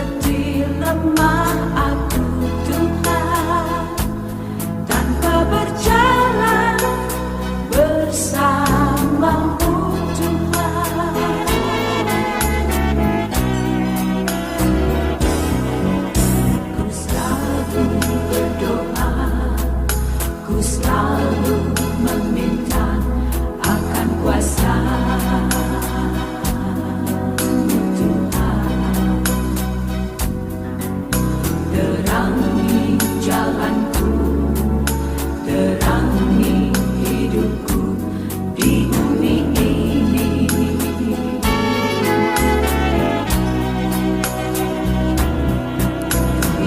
letih lemah aku Tuhan, tanpa berjalan bersamamu Tuhan. Ku selalu berdoa, ku selalu meminta akan kuasa Tuhan. Terangi jalanku, terangi hidupku di bumi ini.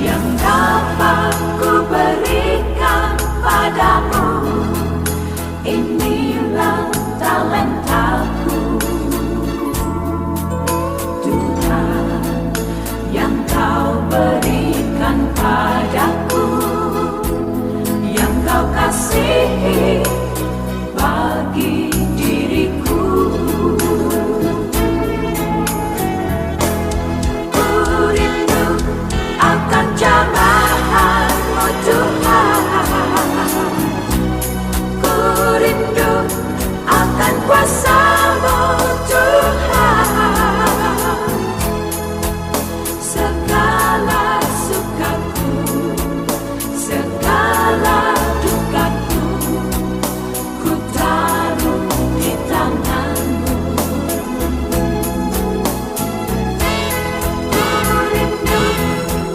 Yang dapat ku berikan padamu, inilah talentaku Tuhan, yang kau berikan padaku, yang kau kasihi bagi diriku. Ku rindu akan jamaah-Mu Tuhan, ku rindu akan kuasa-Mu Tuhan. Segala sukaku, segala dukaku, ku taruh di tangan-Mu. Ku rindu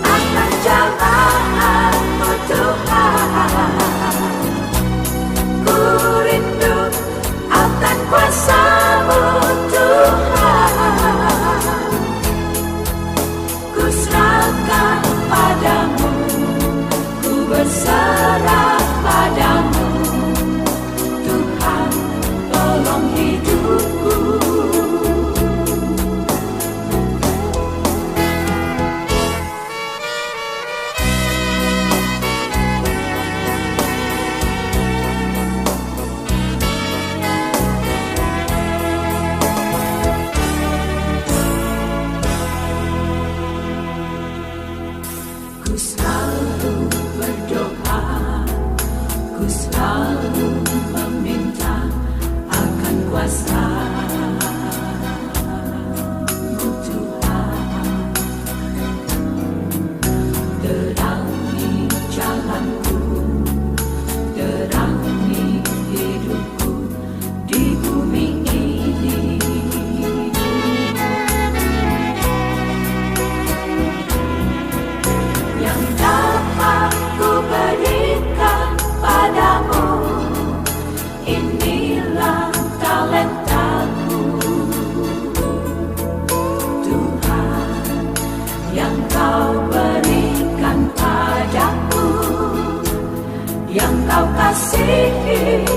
akan jamaah-Mu Tuhan, ku rindu akan kuasa-Mu Tuhan. Ku serahkan padamu, ku berserah padamu Tuhan, tolong hidupku. Ku selalu berdoa, ku selalu meminta akan kuasa-Mu Tuhan. Terangi jalanku, terangi hidupku di bumi ini. Yang dapat ku berikan padamu, inilah talentaku Tuhan, yang kau berikan padaku, yang kau kasihi